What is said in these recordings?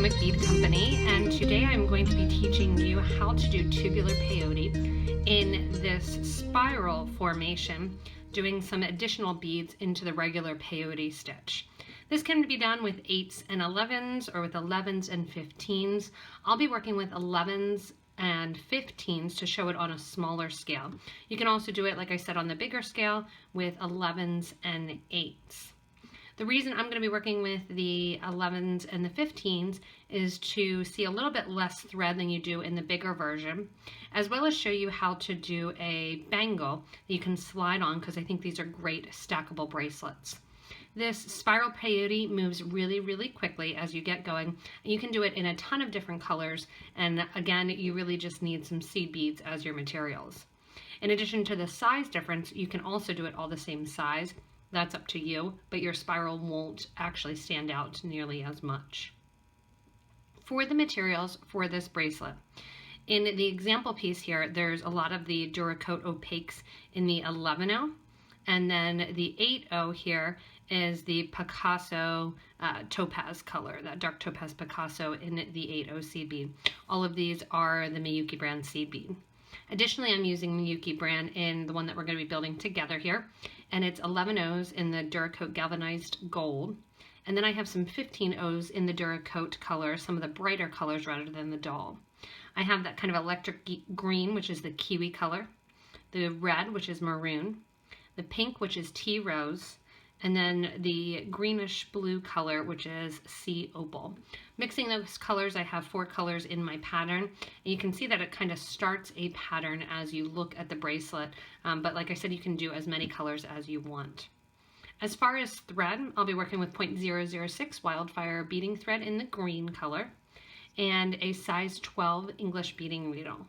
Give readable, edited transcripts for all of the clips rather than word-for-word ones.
Potomac Bead Company, and today I'm going to be teaching you how to do tubular peyote in this spiral formation, doing some additional beads into the regular peyote stitch. This can be done with 8s and 11s or with 11s and 15s. I'll be working with 11s and 15s to show it on a smaller scale. You can also do it, like I said, on the bigger scale with 11s and 8s. The reason I'm going to be working with the 11s and the 15s is to see a little bit less thread than you do in the bigger version, as well as show you how to do a bangle that you can slide on, because I think these are great stackable bracelets. This spiral peyote moves really quickly as you get going, and you can do it in a ton of different colors, and again, you really just need some seed beads as your materials. In addition to the size difference, you can also do it all the same size. That's up to you, but your spiral won't actually stand out nearly as much. For the materials for this bracelet, in the example piece here, there's a lot of the Duracoat Opaques in the 11-0, and then the 8-0 here is the Picasso topaz color, that dark topaz Picasso in the 8-0 seed bead. All of these are the Miyuki brand seed bead. Additionally, I'm using Miyuki brand in the one that we're going to be building together here, and it's 11-0s in the Duracoat Galvanized gold, and then I have some 15-0s in the Duracoat color, some of the brighter colors rather than the dull. I have that kind of electric green, which is the Kiwi color, the red, which is Maroon, the pink, which is tea rose, and then the greenish blue color, which is sea opal. Mixing those colors, I have 4 colors in my pattern, and you can see that it kind of starts a pattern as you look at the bracelet, but like I said, you can do as many colors as you want. As far as thread, I'll be working with 0.006 wildfire beading thread in the green color, and a size 12 English beading needle.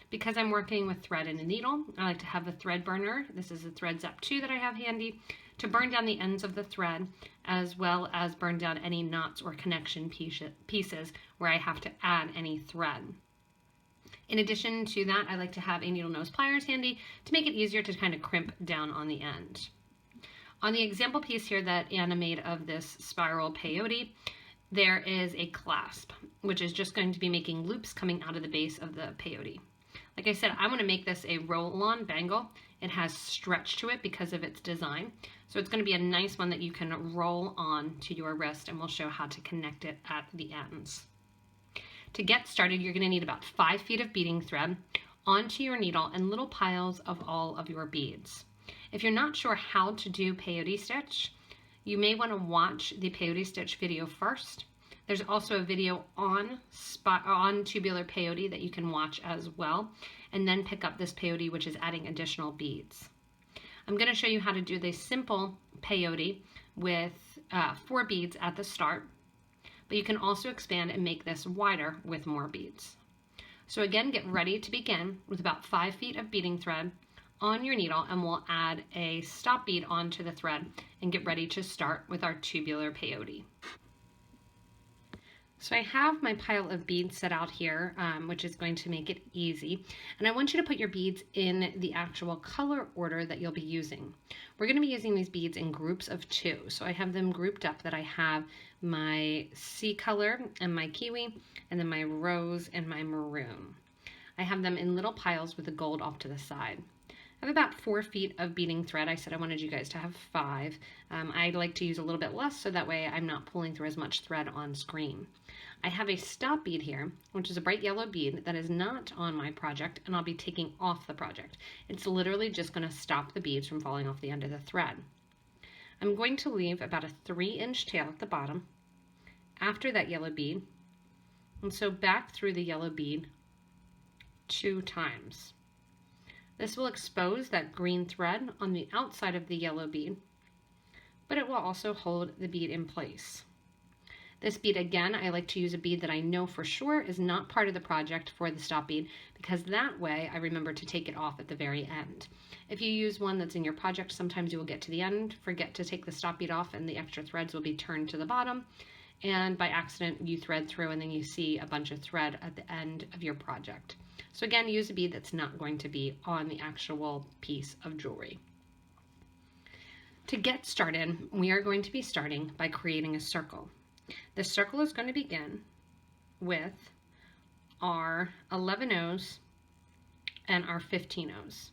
Because I'm working with thread and a needle, I like to have a thread burner. This is a Thread Zap 2 that I have handy to burn down the ends of the thread, as well as burn down any knots or connection pieces where I have to add any thread. In addition to that, I like to have a needle nose pliers handy to make it easier to kind of crimp down on the end. On the example piece here that Anna made of this spiral peyote, there is a clasp, which is just going to be making loops coming out of the base of the peyote. Like I said, I want to make this a roll-on bangle. It has stretch to it because of its design. So it's going to be a nice one that you can roll on to your wrist, and we'll show how to connect it at the ends. To get started, you're going to need about 5 feet of beading thread onto your needle and little piles of all of your beads. If you're not sure how to do peyote stitch, you may want to watch the peyote stitch video first. There's also a video on tubular peyote that you can watch as well, and then pick up this peyote, which is adding additional beads. I'm going to show you how to do this simple peyote with 4 beads at the start, but you can also expand and make this wider with more beads. So again, get ready to begin with about 5 feet of beading thread on your needle, and we'll add a stop bead onto the thread and get ready to start with our tubular peyote. So I have my pile of beads set out here, which is going to make it easy. And I want you to put your beads in the actual color order that you'll be using. We're going to be using these beads in groups of 2. So I have them grouped up that I have my sea color and my kiwi, and then my rose and my maroon. I have them in little piles with the gold off to the side. I have about 4 feet of beading thread. I said I wanted you guys to have 5. I like to use a little bit less so that way I'm not pulling through as much thread on screen. I have a stop bead here, which is a bright yellow bead that is not on my project, and I'll be taking off the project. It's literally just going to stop the beads from falling off the end of the thread. I'm going to leave about a 3-inch tail at the bottom after that yellow bead, and so back through the yellow bead 2 times. This will expose that green thread on the outside of the yellow bead, but it will also hold the bead in place. This bead, again, I like to use a bead that I know for sure is not part of the project for the stop bead, because that way I remember to take it off at the very end. If you use one that's in your project, sometimes you will get to the end, forget to take the stop bead off, and the extra threads will be turned to the bottom, and by accident you thread through and then you see a bunch of thread at the end of your project. So again, use a bead that's not going to be on the actual piece of jewelry. To get started, we are going to be starting by creating a circle. The circle is going to begin with our 11 O's and our 15 O's.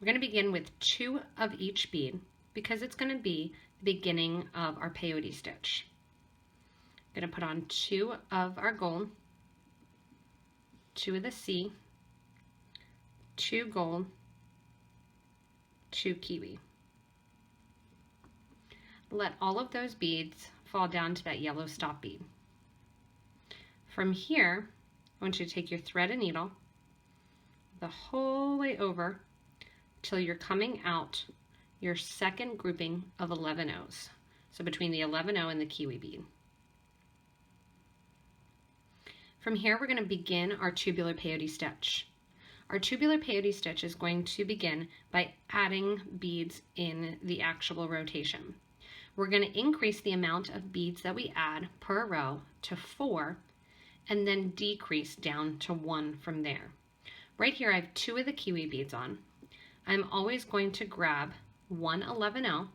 We're going to begin with 2 of each bead because it's going to be the beginning of our peyote stitch. I'm going to put on 2 of our gold, 2 of the C, 2 gold, 2 kiwi. Let all of those beads fall down to that yellow stop bead. From here, I want you to take your thread and needle the whole way over till you're coming out your second grouping of 11 O's. So between the 11 O and the kiwi bead. From here, we're going to begin our tubular peyote stitch. Our tubular peyote stitch is going to begin by adding beads in the actual rotation. We're going to increase the amount of beads that we add per row to 4 and then decrease down to 1 from there. Right here I have 2 of the kiwi beads on. I'm always going to grab 1 11 O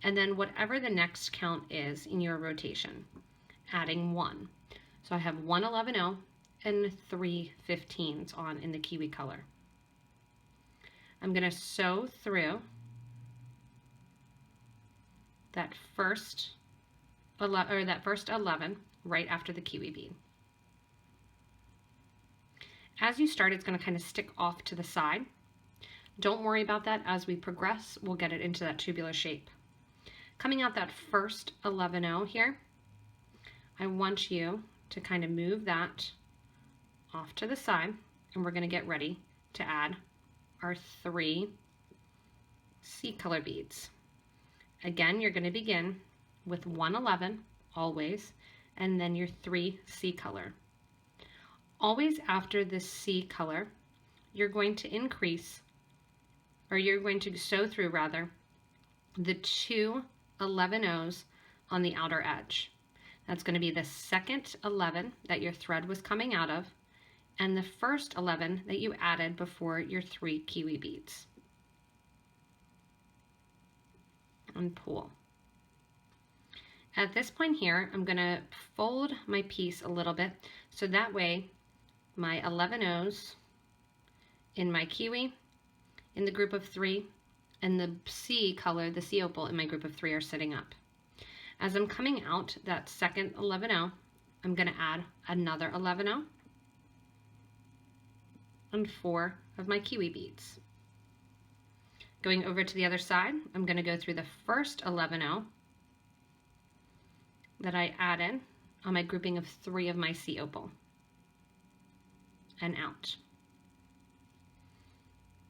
and then whatever the next count is in your rotation, adding 1. So I have 1 11 O and 3 15s on in the kiwi color. I'm going to sew through that first 11 right after the kiwi bead. As you start, it's going to kind of stick off to the side. Don't worry about that. As we progress, we'll get it into that tubular shape. Coming out that first 11 O here, I want you to kind of move that off to the side, and we're going to get ready to add our 3 C color beads. Again, you're going to begin with 1 11 always, and then your 3 C color. Always after this C color, you're going to increase, or you're going to sew through rather, the 2 11 O's on the outer edge. That's going to be the second 11 that your thread was coming out of, and the first 11 that you added before your 3 kiwi beads. And pull. At this point here, I'm going to fold my piece a little bit so that way my 11 O's in my kiwi in the group of 3 and the C color, the C opal in my group of 3 are sitting up. As I'm coming out that second 11 O, I'm going to add another 11 O and 4 of my kiwi beads. Going over to the other side, I'm going to go through the first 11 O that I added on my grouping of 3 of my C opal and out.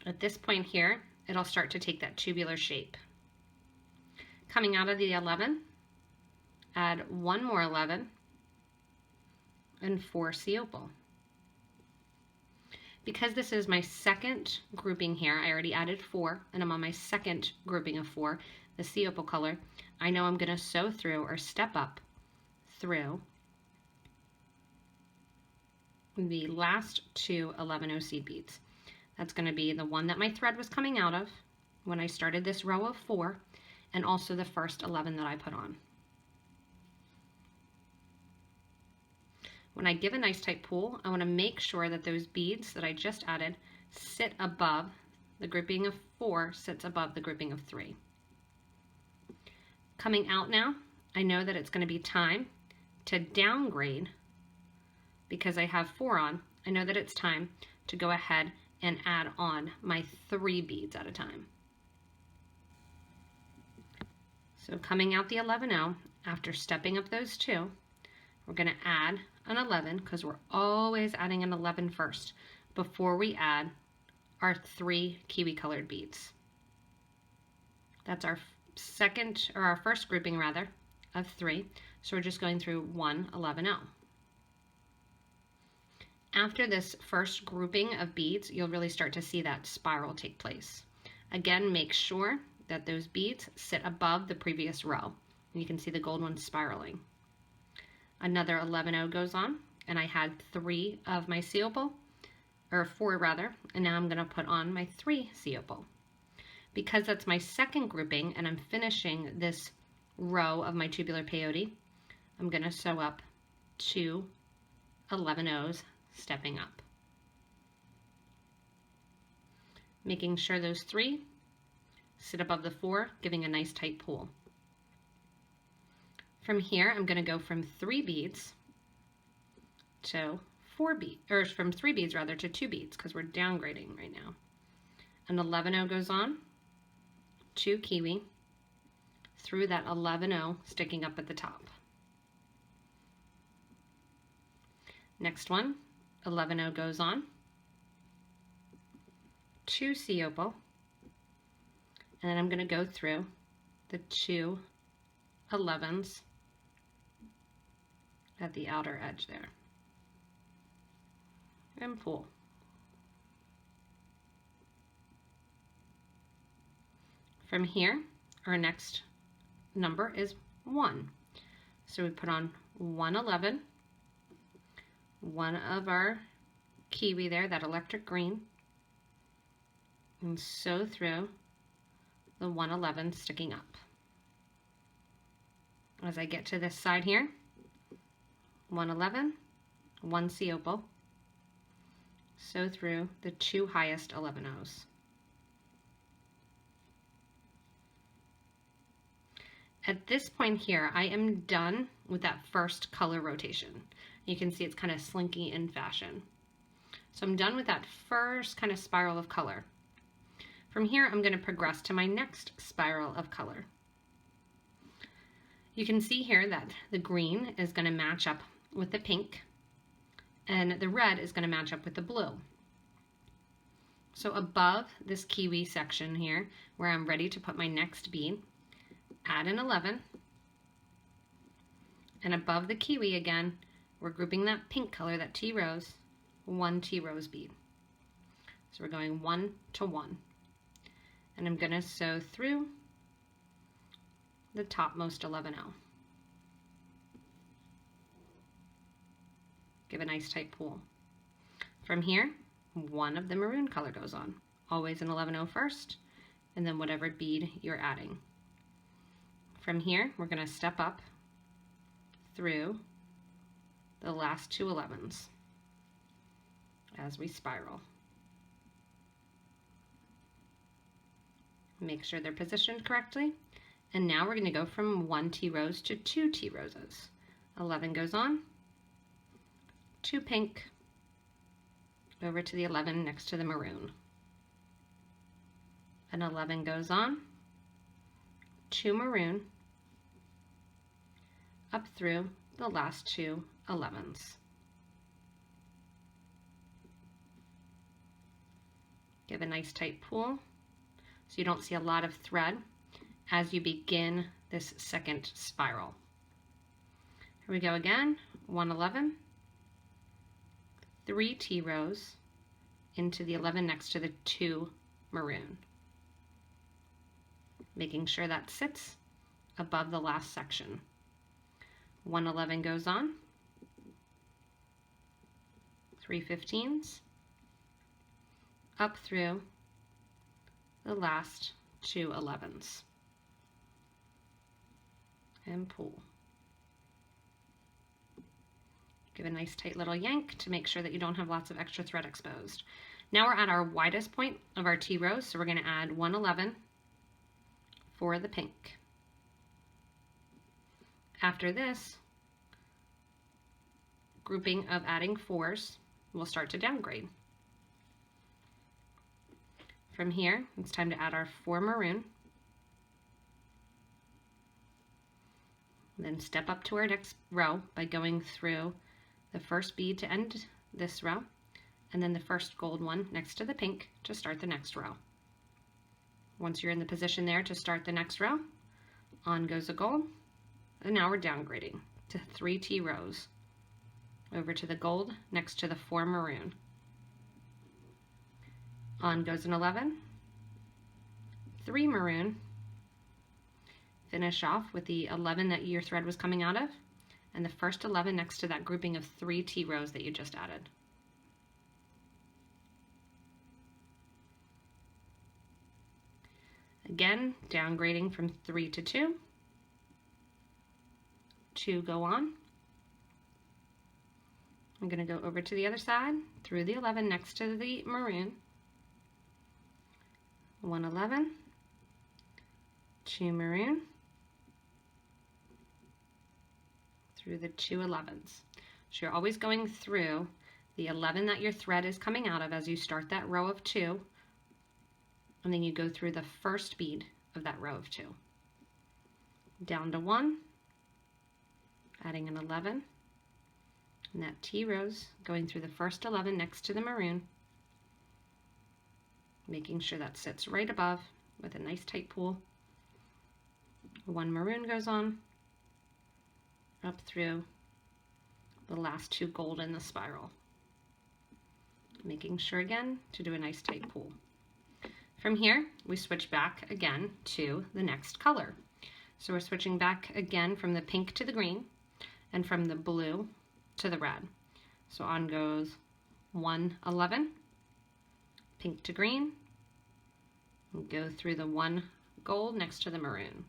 At this point here, it'll start to take that tubular shape. Coming out of the 11, add 1 more 11 and 4 C opal. Because this is my second grouping here, I already added 4 and I'm on my second grouping of 4, the C opal color, I know I'm going to sew through or step up through the last 2 11 O seed beads. That's going to be the one that my thread was coming out of when I started this row of 4 and also the first 11 that I put on. When I give a nice tight pull, I want to make sure that those beads that I just added sit above the grouping of 4, sits above the grouping of 3. Coming out now, I know that it's going to be time to downgrade because I have 4 on. I know that it's time to go ahead and add on my 3 beads at a time. So coming out the 11 O, after stepping up those 2, we're going to add an 11 because we're always adding an 11 first before we add our 3 kiwi colored beads. That's our second, or our first grouping rather, of 3. So we're just going through 1 11 O. After this first grouping of beads, you'll really start to see that spiral take place. Again, make sure that those beads sit above the previous row. And you can see the gold one spiraling. Another 11 O goes on, and I had 3 of my C opal, or 4 rather, and now I'm going to put on my 3 C opal. Because that's my second grouping and I'm finishing this row of my tubular peyote, I'm going to sew up 2 11 O's stepping up. Making sure those 3 sit above the 4, giving a nice tight pull. From here, I'm going to go from 3 beads to 4 beads, or from 3 beads rather to 2 beads, because we're downgrading right now. An 11 O goes on, 2 Kiwi, through that 11 O sticking up at the top. Next one, 11 O goes on, 2 C Opal, and then I'm going to go through the 2 11s at the outer edge there and pull. From here, our next number is 1. So we put on 1 11, one of our Kiwi there, that electric green, and sew through the 1 11 sticking up. As I get to this side here, 1 11, 1 C Opal, sew through the 2 highest 11 O's. At this point here, I am done with that first color rotation. You can see it's kind of slinky in fashion. So I'm done with that first kind of spiral of color. From here, I'm going to progress to my next spiral of color. You can see here that the green is going to match up with the pink, and the red is going to match up with the blue. So above this Kiwi section here, where I'm ready to put my next bead, add an 11, and above the Kiwi again, we're grouping that pink color, that T rose, 1 T rose bead. So we're going 1 to 1, and I'm going to sew through the topmost 11 O. Give a nice tight pull. From here, one of the maroon color goes on. Always an 11 O first, and then whatever bead you're adding. From here, we're going to step up through the last 2 11s as we spiral. Make sure they're positioned correctly. And now we're going to go from 1 T rose to 2 T roses. 11 goes on, 2 pink, over to the 11 next to the maroon. An 11 goes on, 2 maroon, up through the last 2 11s. Give a nice tight pull so you don't see a lot of thread as you begin this second spiral. Here we go again, 1 11, 3 T rows into the 11 next to the 2 maroon, making sure that sits above the last section. 1 11 goes on, 3 15s, up through the last 2 11s, and pull. Give a nice tight little yank to make sure that you don't have lots of extra thread exposed. Now we're at our widest point of our T rows, so we're going to add 1 11 for the pink. After this grouping of adding 4s, we'll start to downgrade. From here, it's time to add our 4 maroon, then step up to our next row by going through the first bead to end this row, and then the first gold one next to the pink to start the next row. Once you're in the position there to start the next row, on goes a gold, and now we're downgrading to 3 T rows over to the gold next to the 4 maroon. On goes an 11, 3 maroon, finish off with the 11 that your thread was coming out of, and the first 11 next to that grouping of 3 T rows that you just added. Again, downgrading from 3 to 2. 2 go on, I'm going to go over to the other side through the 11 next to the maroon. 1 11, 2 maroon, through the 2 11s. So you're always going through the 11 that your thread is coming out of as you start that row of 2, and then you go through the first bead of that row of 2. Down to 1, adding an 11, and that T rose going through the first 11 next to the maroon, making sure that sits right above with a nice tight pull. 1 maroon goes on, up through the last 2 gold in the spiral. Making sure again to do a nice tight pull. From here, we switch back again to the next color. So we're switching back again from the pink to the green and from the blue to the red. So on goes 1 11, pink to green, and go through the 1 gold next to the maroon.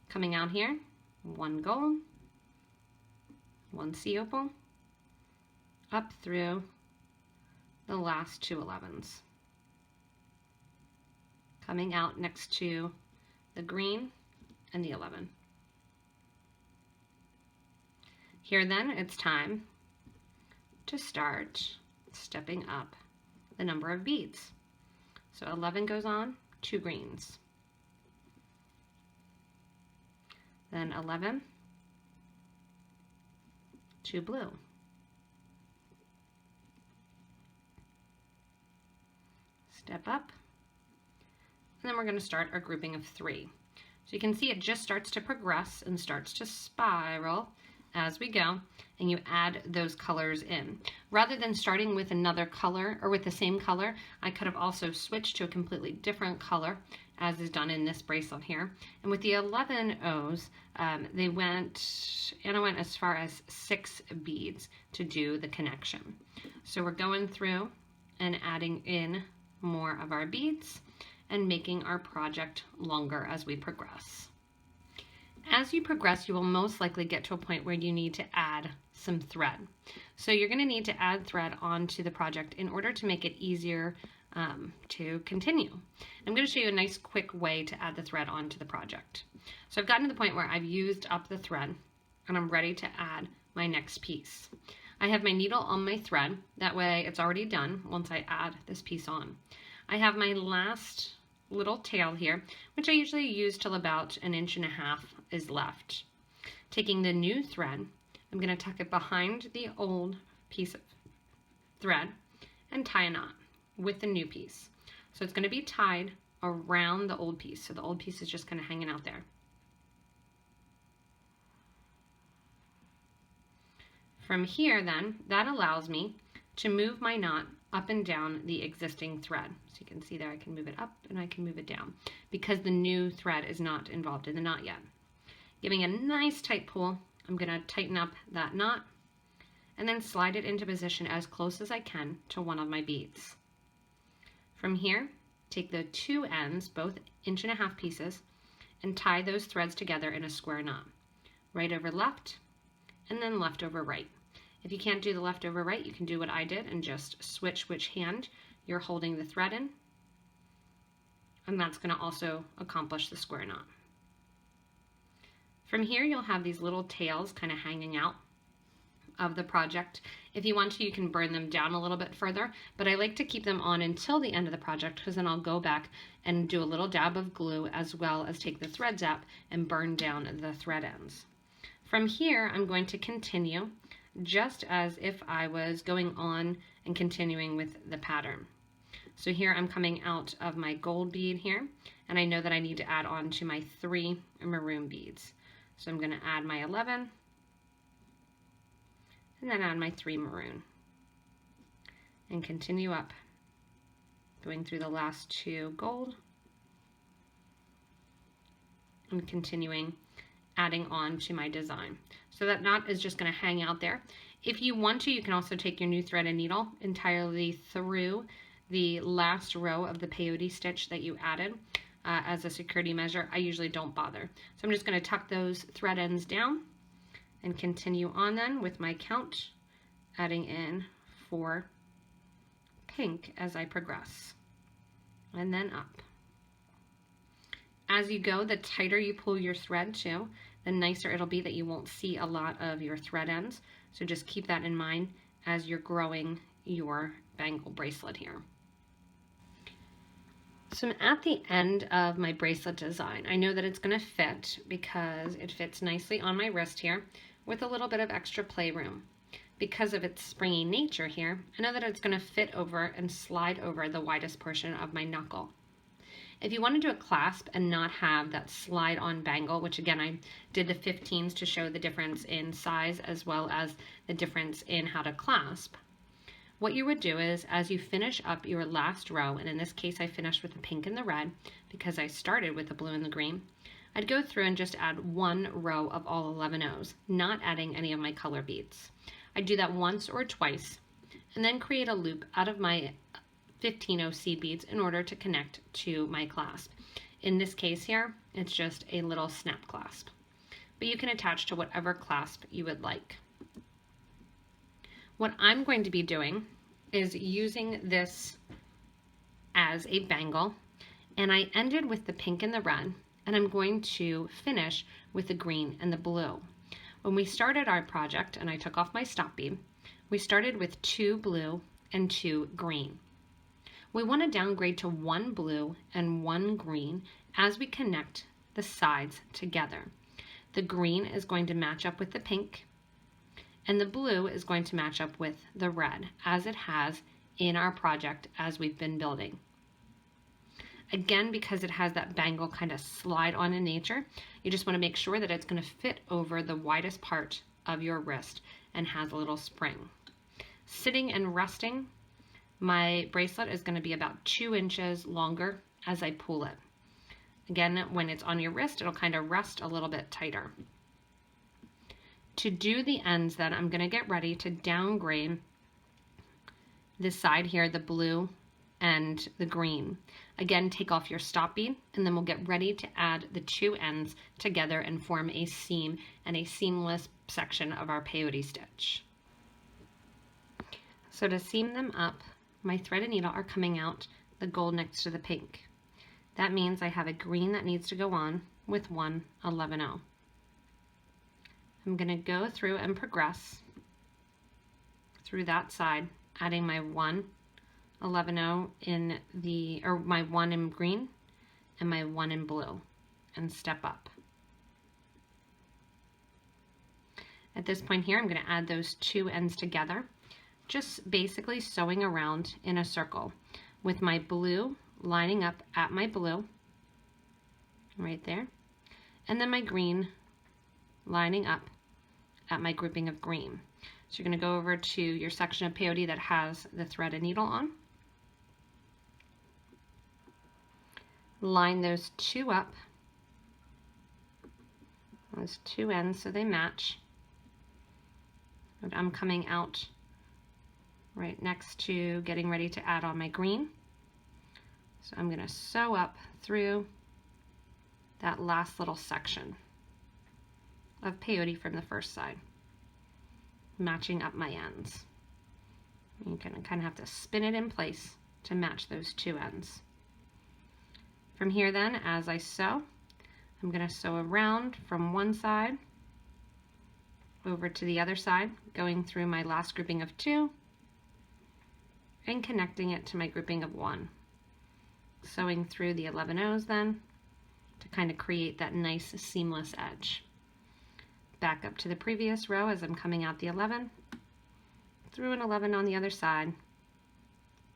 Coming out here, 1 gold, 1 sea opal, up through the last 2 11s. Coming out next to the green and the 11. Here then, it's time to start stepping up the number of beads. So 11 goes on, 2 greens. Then 11, 2 blue. Step up, and then we're going to start our grouping of 3. So you can see it just starts to progress and starts to spiral as we go, and you add those colors in. Rather than starting with another color or with the same color, I could have also switched to a completely different color, as is done in this bracelet here. And with the 11 O's, Anna went as far as 6 beads to do the connection. So we're going through and adding in more of our beads and making our project longer as we progress. As you progress, you will most likely get to a point where you need to add some thread. So you're going to need to add thread onto the project in order to make it easier to continue. I'm going to show you a nice quick way to add the thread onto the project. So I've gotten to the point where I've used up the thread and I'm ready to add my next piece. I have my needle on my thread, that way it's already done once I add this piece on. I have my last little tail here, which I usually use till about 1.5 inches is left. Taking the new thread, I'm going to tuck it behind the old piece of thread and tie a knot with the new piece. So it's going to be tied around the old piece, so the old piece is just kind of hanging out there. From here then, that allows me to move my knot up and down the existing thread. So you can see there I can move it up and I can move it down because the new thread is not involved in the knot yet. Giving a nice tight pull, I'm going to tighten up that knot and then slide it into position as close as I can to one of my beads. From here, take the 2 ends, both 1.5 inch pieces, and tie those threads together in a square knot. Right over left and then left over right. If you can't do the left over right, you can do what I did and just switch which hand you're holding the thread in. And that's going to also accomplish the square knot. From here, you'll have these little tails kind of hanging out of the project. If you want to, you can burn them down a little bit further, but I like to keep them on until the end of the project because then I'll go back and do a little dab of glue as well as take the thread zap and burn down the thread ends. From here, I'm going to continue just as if I was going on and continuing with the pattern. So here I'm coming out of my gold bead here, and I know that I need to add on to my 3 maroon beads. So I'm going to add my 11 and then add my 3 maroon and continue up, going through the last 2 gold and continuing adding on to my design. So that knot is just going to hang out there. If you want to, you can also take your new thread and needle entirely through the last row of the peyote stitch that you added as a security measure. I usually don't bother. So I'm just going to tuck those thread ends down and continue on then with my count adding in 4 pink as I progress, and then up. As you go, the tighter you pull your thread too, the nicer it'll be that you won't see a lot of your thread ends. So just keep that in mind as you're growing your bangle bracelet here. So I'm at the end of my bracelet design. I know that it's going to fit because it fits nicely on my wrist here with a little bit of extra playroom. Because of its springy nature here, I know that it's going to fit over and slide over the widest portion of my knuckle. If you want to do a clasp and not have that slide on bangle, which again I did the 15s to show the difference in size as well as the difference in how to clasp, what you would do is as you finish up your last row, and in this case I finished with the pink and the red because I started with the blue and the green, I'd go through and just add 1 row of all 11 O's, not adding any of my color beads. I'd do that once or twice and then create a loop out of my 15 O seed beads in order to connect to my clasp. In this case here, it's just a little snap clasp, but you can attach to whatever clasp you would like. What I'm going to be doing is using this as a bangle, and I ended with the pink and the red, and I'm going to finish with the green and the blue. When we started our project and I took off my stop bead, we started with 2 blue and 2 green. We want to downgrade to 1 blue and 1 green as we connect the sides together. The green is going to match up with the pink, and the blue is going to match up with the red, as it has in our project as we've been building. Again, because it has that bangle kind of slide on in nature, you just want to make sure that it's going to fit over the widest part of your wrist and has a little spring. Sitting and resting, my bracelet is going to be about 2 inches longer as I pull it. Again, when it's on your wrist, it'll kind of rest a little bit tighter. To do the ends then, I'm going to get ready to downgrade this side here, the blue and the green. Again, take off your stop bead, and then we'll get ready to add the 2 ends together and form a seam and a seamless section of our peyote stitch. So to seam them up, my thread and needle are coming out the gold next to the pink. That means I have a green that needs to go on with 1 11-0. I'm going to go through and progress through that side, adding my 1 11-0 in the, or my 1 in green and my 1 in blue, and step up. At this point here, I'm going to add those 2 ends together, just basically sewing around in a circle with my blue lining up at my blue right there, and then my green lining up at my grouping of green. So you're going to go over to your section of peyote that has the thread and needle on, line those 2 up, those 2 ends so they match. I'm coming out right next to getting ready to add on my green. So I'm going to sew up through that last little section of peyote from the first side, matching up my ends. You can kind of have to spin it in place to match those 2 ends. From here then, as I sew, I'm going to sew around from one side over to the other side, going through my last grouping of 2 and connecting it to my grouping of 1. Sewing through the 11 O's then to kind of create that nice seamless edge. Back up to the previous row as I'm coming out the 11, through an 11 on the other side,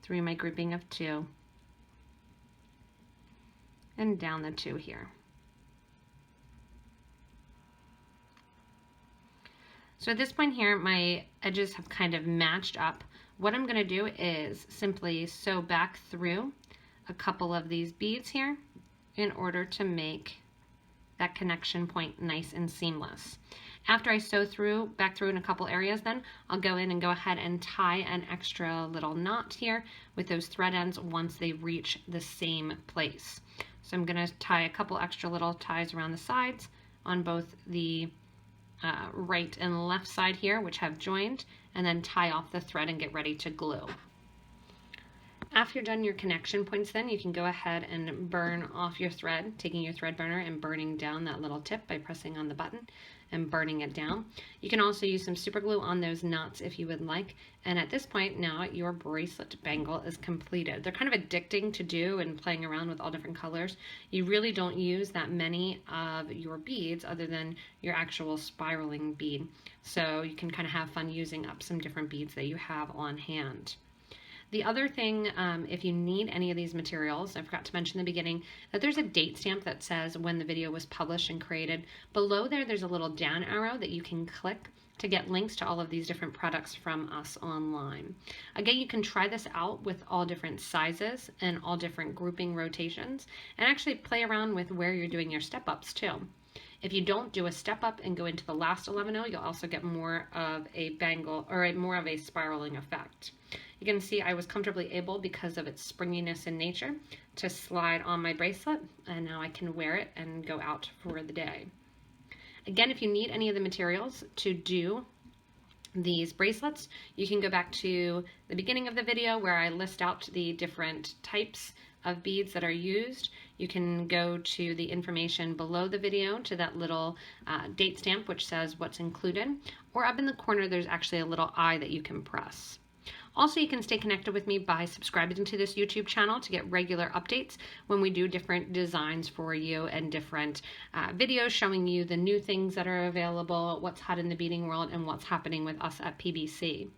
through my grouping of 2, and down the 2 here. So at this point here, my edges have kind of matched up. What I'm going to do is simply sew back through a couple of these beads here in order to make that connection point nice and seamless. After I sew back through in a couple areas, then I'll go in and go ahead and tie an extra little knot here with those thread ends once they reach the same place. So I'm going to tie a couple extra little ties around the sides on both the right and left side here, which have joined, and then tie off the thread and get ready to glue. After you're done your connection points, then you can go ahead and burn off your thread, taking your thread burner and burning down that little tip by pressing on the button and burning it down. You can also use some super glue on those knots if you would like. And at this point now, your bracelet bangle is completed. They're kind of addicting to do and playing around with all different colors. You really don't use that many of your beads other than your actual spiraling bead. So you can kind of have fun using up some different beads that you have on hand. The other thing, if you need any of these materials, I forgot to mention in the beginning that there's a date stamp that says when the video was published and created. Below there, there's a little down arrow that you can click to get links to all of these different products from us online. Again, you can try this out with all different sizes and all different grouping rotations, and actually play around with where you're doing your step-ups too. If you don't do a step up and go into the last 11-0, you'll also get more of a bangle or more of a spiraling effect. You can see I was comfortably able, because of its springiness in nature, to slide on my bracelet, and now I can wear it and go out for the day. Again, if you need any of the materials to do these bracelets, you can go back to the beginning of the video where I list out the different types of beads that are used. You can go to the information below the video to that little date stamp which says what's included, or up in the corner there's actually a little I that you can press. Also, you can stay connected with me by subscribing to this YouTube channel to get regular updates when we do different designs for you and different videos showing you the new things that are available, what's hot in the beading world, and what's happening with us at PBC.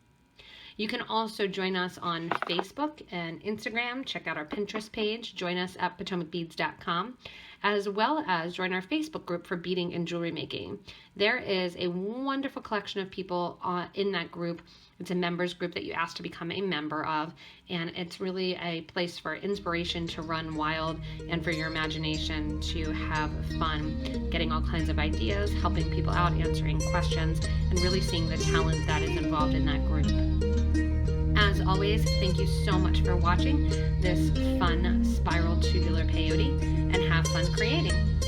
You can also join us on Facebook and Instagram. Check out our Pinterest page. Join us at PotomacBeads.com, as well as join our Facebook group for beading and jewelry making. There is a wonderful collection of people in that group. It's a members group that you ask to become a member of, and it's really a place for inspiration to run wild and for your imagination to have fun, getting all kinds of ideas, helping people out, answering questions, and really seeing the talent that is involved in that group. As always, thank you so much for watching this fun spiral tubular peyote, and have fun creating.